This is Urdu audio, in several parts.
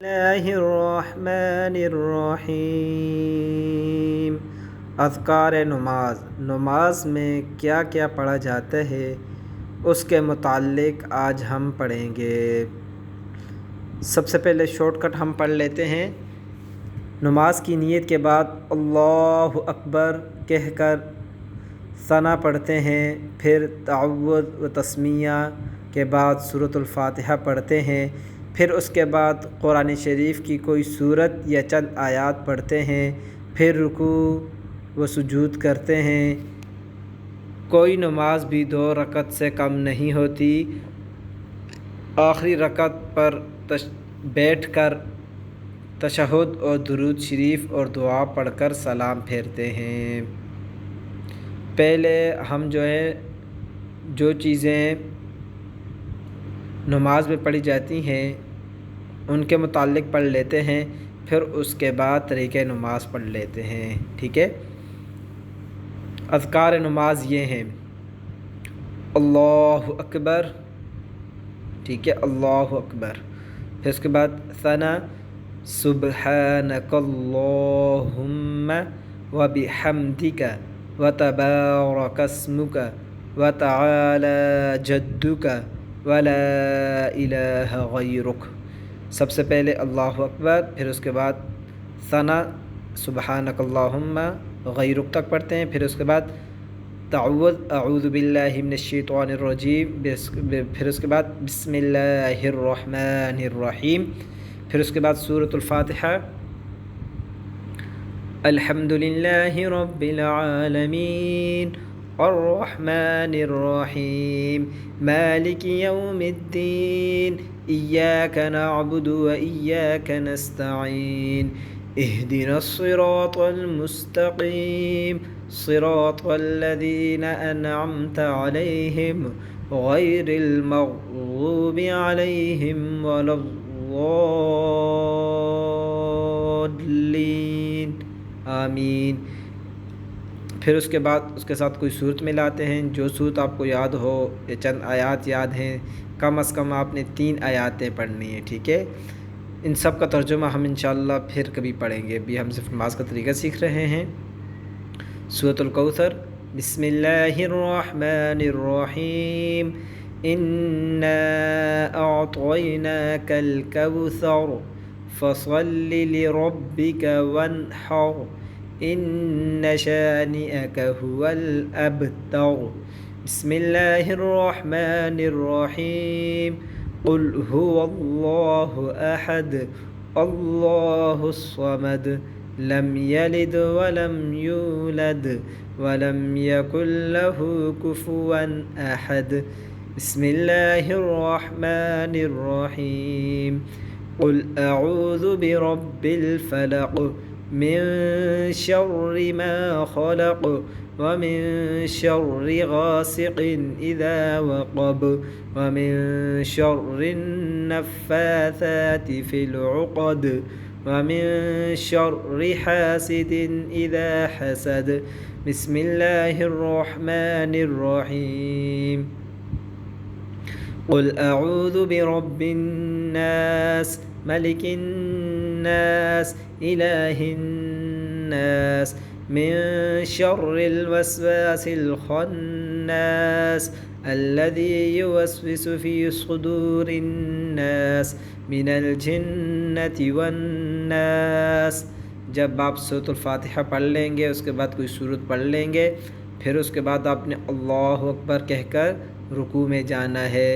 اللہ الرحمن الرحیم۔ اذکار نماز میں کیا کیا پڑھا جاتا ہے اس کے متعلق آج ہم پڑھیں گے۔ سب سے پہلے شارٹ کٹ ہم پڑھ لیتے ہیں۔ نماز کی نیت کے بعد اللہ اکبر کہہ کر ثنا پڑھتے ہیں، پھر تعوذ و تسمیہ کے بعد سورۃ الفاتحہ پڑھتے ہیں، پھر اس کے بعد قرآن شریف کی کوئی سورت یا چند آیات پڑھتے ہیں، پھر رکوع و سجود کرتے ہیں۔ کوئی نماز بھی 2 رکعت سے کم نہیں ہوتی۔ آخری رکعت پر بیٹھ کر تشہد اور درود شریف اور دعا پڑھ کر سلام پھیرتے ہیں۔ پہلے ہم جو چیزیں نماز میں پڑھی جاتی ہیں ان کے متعلق پڑھ لیتے ہیں، پھر اس کے بعد طریقۂ نماز پڑھ لیتے ہیں، ٹھیک ہے۔ اذکار نماز یہ ہیں: اللہ اکبر، ٹھیک ہے، اللہ اکبر، پھر اس کے بعد ثنا، سبحانک اللہم وبحمدک وتبارک اسمک وتعالی جدک ولا الہ غیرک۔ سب سے پہلے اللہ اکبر، پھر اس کے بعد ثنا سبحانک اللہم غیرک تک پڑھتے ہیں، پھر اس کے بعد تعوذ اعوذ باللہ من الشیطان الرجیم، پھر اس کے بعد بسم اللہ الرحمن الرحیم، پھر اس کے بعد سورۃ الفاتحہ، الحمد للہ رب العالمین الرحمن الرحیم مالک یوم الدین ایاک نعبد و ایاک نستعین اہدنا الصراط المستقیم صراط الذین انعمت علیہم غیر المغضوب علیہم ولا الضالین آمین۔ پھر اس کے بعد اس کے ساتھ کوئی صورت ملاتے ہیں، جو صورت آپ کو یاد ہو یا چند آیات یاد ہیں، کم از کم آپ نے 3 آیاتیں پڑھنی ہیں، ٹھیک ہے۔ ان سب کا ترجمہ ہم انشاءاللہ پھر کبھی پڑھیں گے، ابھی ہم صرف نماز کا طریقہ سیکھ رہے ہیں۔ سورۃ الکوثر، بسم اللہ الرحمن الرحیم انا اعطیناک الکوثر فصل لربک وانحر ان شانئک هو الابتر۔ بسم اللہ الرحمن الرحیم قل هو اللہ احد اللہ الصمد لم یلد ولم یولد ولم یکن له کفوا احد۔ بسم اللہ الرحمن الرحیم قل اعوذ برب الفلق من شر ما خلق ومن شر غاسق اذا وقب ومن شر النفاثات في العقد ومن شر حاسد اذا حسد۔ بسم اللہ الرحمن الرحیم قل اعوذ برب الناس ملک الناس الہ الناس من شر الوسواس الخناس الذي يوسوس في صدور الناس من الجنة والناس۔ جب آپ سورۃ الفاتحہ پڑھ لیں گے، اس کے بعد کوئی سورت پڑھ لیں گے، پھر اس کے بعد آپ نے اللہ اکبر کہہ کر رکوع میں جانا ہے۔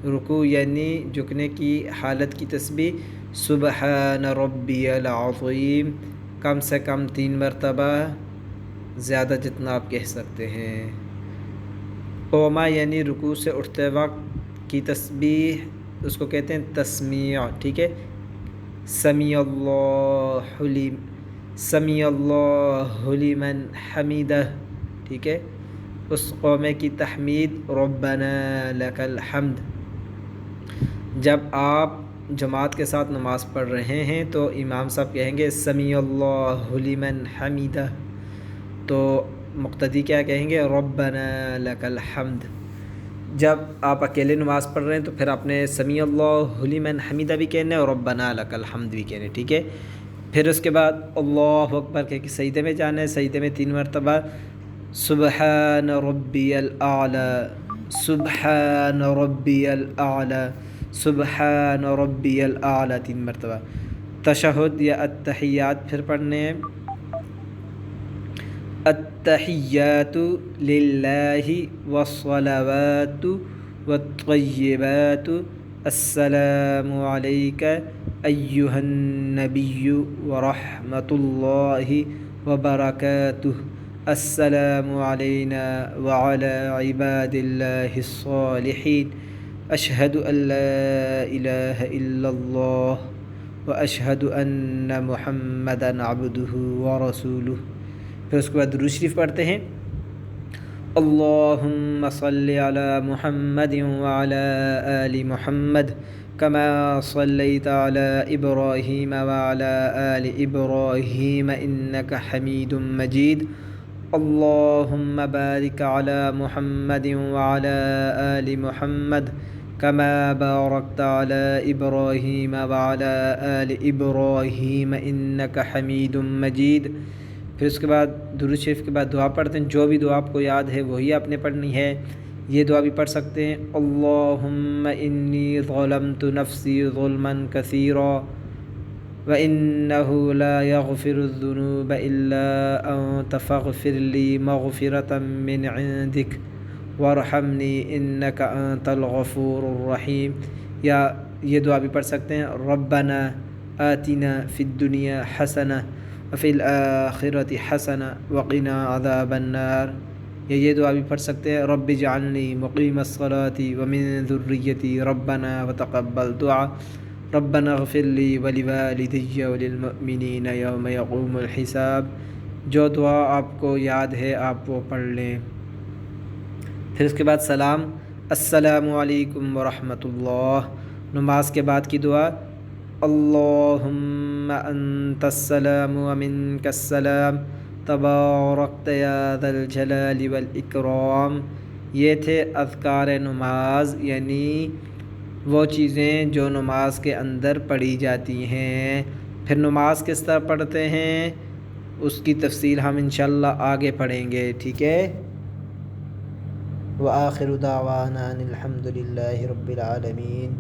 رکوع یعنی جھکنے کی حالت کی تسبیح سبحان ربی العظیم کم سے کم 3 مرتبہ، زیادہ جتنا آپ کہہ سکتے ہیں۔ قوما یعنی رکوع سے اٹھتے وقت کی تسبیح، اس کو کہتے ہیں تسمیع، ٹھیک ہے۔ سمیع اللہ لمن حمیدہ، ٹھیک ہے۔ اس قومے کی تحمید ربنا لک الحمد۔ جب آپ جماعت کے ساتھ نماز پڑھ رہے ہیں تو امام صاحب کہیں گے سمیع اللہ لمن حمیدہ، تو مقتدی کیا کہیں گے ربنا لک الحمد۔ جب آپ اکیلے نماز پڑھ رہے ہیں تو پھر آپ نے سمیع اللہ لمن حمیدہ بھی کہنا ہے اور ربنا لک الحمد بھی کہنا ہے، ٹھیک ہے۔ پھر اس کے بعد اللہ اکبر کہہ کے سجدے میں جانا ہے، سجدے میں 3 مرتبہ سبحان ربی الاعلی، سبحان ربی الاعلی، سبحان ربی الاعلی 3 مرتبہ۔ تشہد یا التحیات پھر پڑھنے ہیں، التحیات للہ والصلوات والطیبات السلام علیک ایہا النبی ورحمۃ اللہ وبرکاتہ، السلام علینا وعلی عباد اللہ الصالحین، اشہد ان لا الہ الا اللہ واشہد ان محمدا عبدہ ورسولہ۔ پھر اس کے بعد درود شریف پڑھتے ہیں، اللہم صلی علی محمد وعلی آل محمد کما صلیت علی ابراہیم وعلی آل ابراہیم انک حمید مجید، اللہم بارک علی محمد وعلی آل محمد کما بارکت علی ابراہیم وعلی آل ابراہیم انک حمید مجید۔ پھر اس کے بعد درود شریف کے بعد دعا پڑھتے ہیں، جو بھی دعا آپ کو یاد ہے وہی آپ نے پڑھنی ہے۔ یہ دعا بھی پڑھ سکتے ہیں، اللہم انی ظلمت نفسی ظلما کثیرا وانہ لا یغفر الذنوب الا انت فاغفر لی مغفرۃ من عندک وارحمنی انک انت الغفور الرحیم۔ یا یہ دعا بھی پڑھ سکتے ہیں، ربنا آتنا فی الدنیا حسنہ وفی الآخرۃ حسنہ وقنا عذاب النار۔ یہ دعا بھی پڑھ سکتے ہیں، رب اجعلنی مقیم الصلاۃ ومن ذریتی ربنا وتقبل دعا، ربنا اغفر لی ولوالدی وللمؤمنین یوم یقوم الحساب۔ جو دعا آپ کو یاد ہے آپ وہ پڑھ لیں۔ پھر اس کے بعد سلام، السلام علیکم ورحمۃ اللہ۔ نماز کے بعد کی دعا، اللہم انت السلام ومنک السلام تبارکت یا ذا الجلال والاکرام۔ یہ تھے اذکار نماز، یعنی وہ چیزیں جو نماز کے اندر پڑھی جاتی ہیں۔ پھر نماز کس طرح پڑھتے ہیں اس کی تفصیل ہم انشاءاللہ آگے پڑھیں گے، ٹھیک ہے۔ وآخر دعوانا ان الحمد للہ رب العالمین۔